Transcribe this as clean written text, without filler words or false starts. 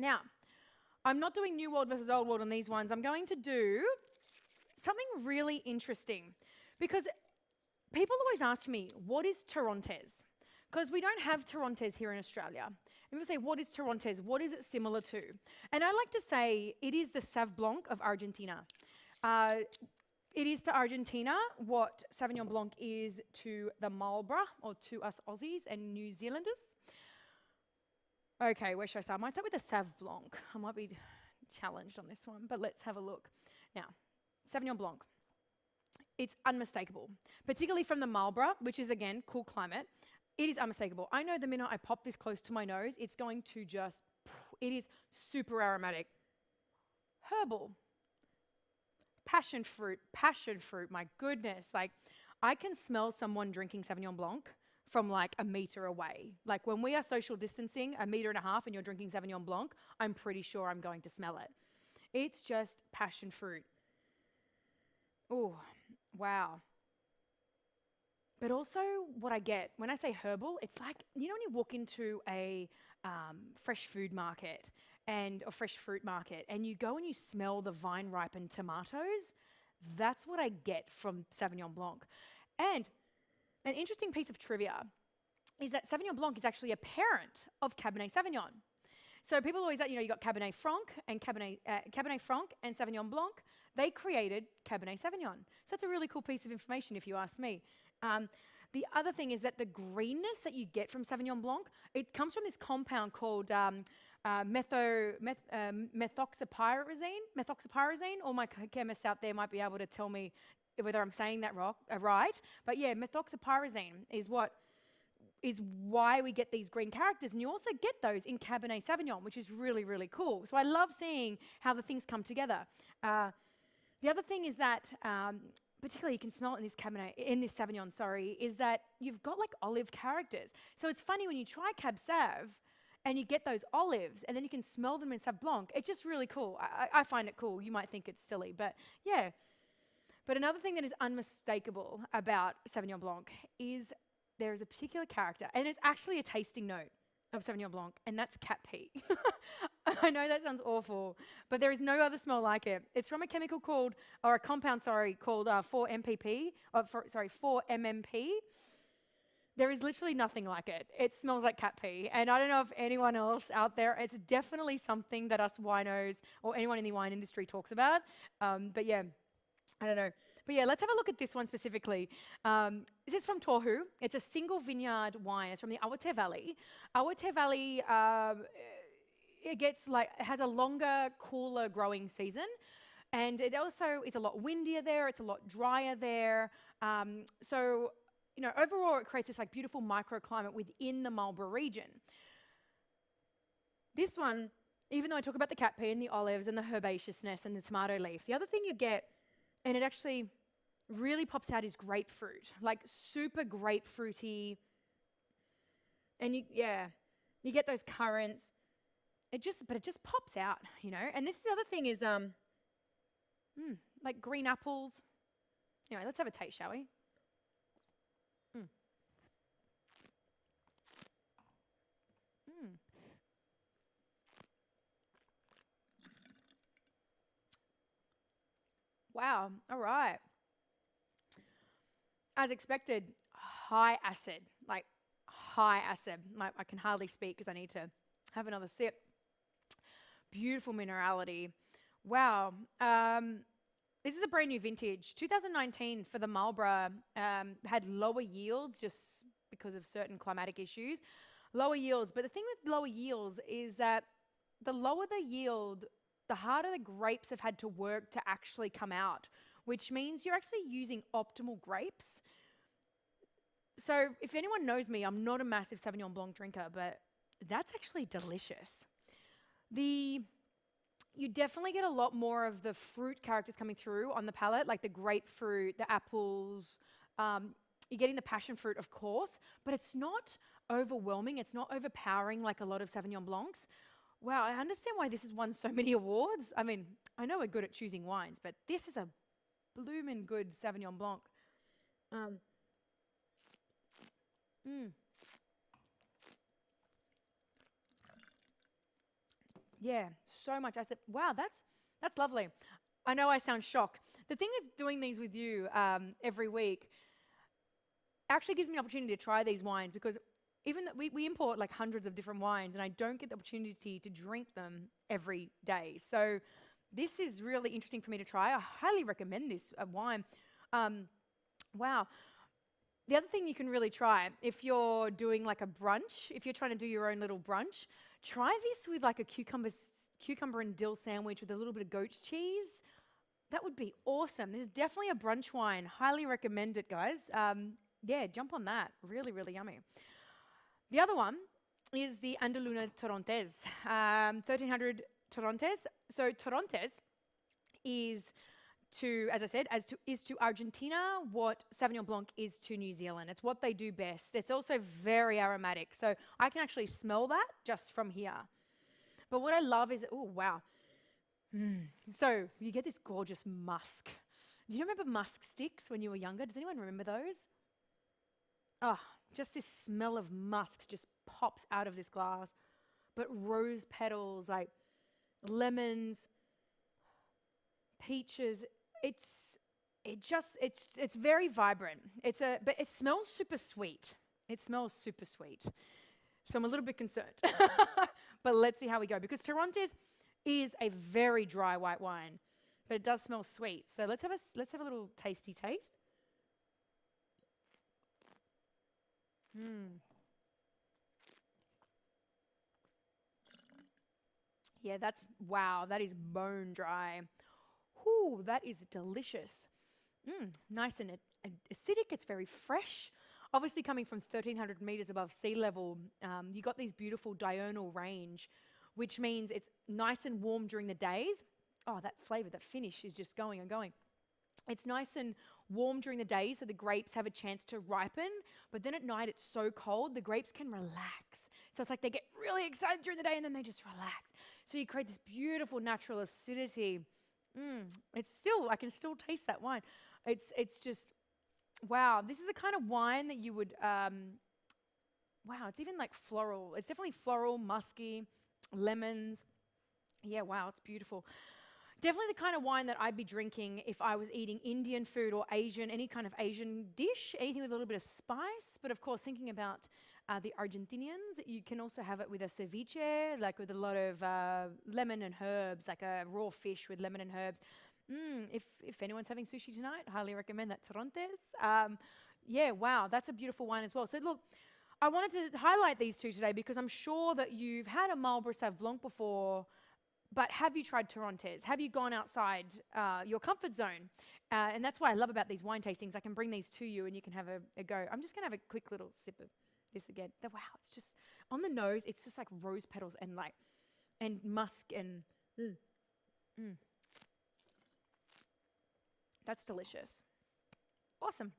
Now, I'm not doing New World versus Old World on these ones. I'm going to do something really interesting because people always ask me, what is Torrontes? Because we don't have Torrontes here in Australia. And people say, what is Torrontes? What is it similar to? And I like to say it is the Sauv Blanc of Argentina. It is to Argentina what Sauvignon Blanc is to the Marlborough, or to us Aussies and New Zealanders. Okay, where should I start? I might start with the Sauv Blanc. I might be challenged on this one, but let's have a look. Now, Sauvignon Blanc. It's unmistakable, particularly from the Marlborough, which is, again, cool climate. It is unmistakable. I know the minute I pop this close to my nose, it's going to just, it is super aromatic. Herbal. Passion fruit, my goodness. Like, I can smell someone drinking Sauvignon Blanc from like a meter away. Like when we are social distancing 1.5 meters and you're drinking Sauvignon Blanc, I'm pretty sure I'm going to smell it. It's just passion fruit. Oh, wow. But also what I get, when I say herbal, it's like, you know when you walk into a fresh food market or fresh fruit market and you go and you smell the vine-ripened tomatoes? That's what I get from Sauvignon Blanc. And an interesting piece of trivia is that Sauvignon Blanc is actually a parent of Cabernet Sauvignon. So people always, you got Cabernet Franc and Cabernet Franc and Sauvignon Blanc. They created Cabernet Sauvignon. So that's a really cool piece of information, if you ask me. The other thing is that the greenness that you get from Sauvignon Blanc, it comes from this compound called methoxypyrazine. All my chemists out there might be able to tell me whether I'm saying that right. But yeah, methoxypyrazine is why we get these green characters, and you also get those in Cabernet Sauvignon, which is really, really cool. So I love seeing how the things come together. The other thing is that, particularly you can smell it in this Sauvignon, is that you've got like olive characters. So it's funny when you try Cab Sav and you get those olives and then you can smell them in Sauv Blanc. It's just really cool. I find it cool. You might think it's silly, but yeah. But another thing that is unmistakable about Sauvignon Blanc is there is a particular character, and it's actually a tasting note of Sauvignon Blanc, and that's cat pee. I know that sounds awful, but there is no other smell like it. It's from a compound called 4-MMP. There is literally nothing like it. It smells like cat pee, and I don't know if anyone else out there, it's definitely something that us winos or anyone in the wine industry talks about, but yeah. I don't know. But yeah, let's have a look at this one specifically. This is from Tohu. It's a single vineyard wine. It's from the Awatere Valley. Awatere Valley, it has a longer, cooler growing season. And it also is a lot windier there. It's a lot drier there. So, overall it creates this like beautiful microclimate within the Marlborough region. This one, even though I talk about the cat pee and the olives and the herbaceousness and the tomato leaf, the other thing you get, and it actually really pops out, is grapefruit, like super grapefruity. And you get those currants. It just pops out, And this is the other thing is, like green apples. Anyway, let's have a taste, shall we? Wow, all right. As expected, high acid. Like I can hardly speak because I need to have another sip. Beautiful minerality. Wow. This is a brand new vintage. 2019 for the Marlborough had lower yields just because of certain climatic issues. Lower yields. But the thing with lower yields is that the lower the yield, the harder the grapes have had to work to actually come out, which means you're actually using optimal grapes. So if anyone knows me, I'm not a massive Sauvignon Blanc drinker, but that's actually delicious. You definitely get a lot more of the fruit characters coming through on the palate, like the grapefruit, the apples. You're getting the passion fruit, of course, but it's not overwhelming. It's not overpowering like a lot of Sauvignon Blancs. Wow, I understand why this has won so many awards. I mean, I know we're good at choosing wines, but this is a bloomin' good Sauvignon Blanc. Yeah, so much. I said, wow, that's lovely. I know I sound shocked. The thing is, doing these with you every week actually gives me an opportunity to try these wines, because even that we import like hundreds of different wines, and I don't get the opportunity to drink them every day. So this is really interesting for me to try. I highly recommend this wine. Wow. The other thing you can really try, if you're doing like a brunch, if you're trying to do your own little brunch, try this with like a cucumber and dill sandwich with a little bit of goat's cheese. That would be awesome. This is definitely a brunch wine. Highly recommend it, guys. Yeah, jump on that. Really, really yummy. The other one is the Andeluna Torrontes, 1300 Torrontes. So Torrontes is to, as I said, is to Argentina what Sauvignon Blanc is to New Zealand. It's what they do best. It's also very aromatic. So I can actually smell that just from here. But what I love is, oh, wow. So you get this gorgeous musk. Do you remember musk sticks when you were younger? Does anyone remember those? Oh, just this smell of musks just pops out of this glass. But rose petals, like lemons, peaches, it's very vibrant. But it smells super sweet. It smells super sweet. So I'm a little bit concerned. But let's see how we go, because Torrontes is a very dry white wine, but it does smell sweet. So let's have a little tasty taste. Yeah, wow, that is bone dry. Ooh, that is delicious. Nice and acidic. It's very fresh. Obviously, coming from 1,300 meters above sea level, you got these beautiful diurnal range, which means it's nice and warm during the days. Oh, that flavor, that finish is just going and going. It's nice and warm during the day, so the grapes have a chance to ripen, but then at night it's so cold, the grapes can relax. So it's like they get really excited during the day and then they just relax. So you create this beautiful natural acidity. I can still taste that wine. It's just, wow. This is the kind of wine that you would, wow, it's even like floral. It's definitely floral, musky, lemons. Yeah, wow, it's beautiful. Definitely the kind of wine that I'd be drinking if I was eating Indian food or Asian, any kind of Asian dish, anything with a little bit of spice. But of course, thinking about the Argentinians, you can also have it with a ceviche, like with a lot of lemon and herbs, like a raw fish with lemon and herbs. If anyone's having sushi tonight, highly recommend that Torrontes. Yeah, wow, that's a beautiful wine as well. So look, I wanted to highlight these two today because I'm sure that you've had a Marlborough Sauv Blanc before, but have you tried Torrontes? Have you gone outside your comfort zone? And that's what I love about these wine tastings. I can bring these to you and you can have a go. I'm just going to have a quick little sip of this again. Wow, it's just, on the nose, it's just like rose petals and musk and, That's delicious. Awesome.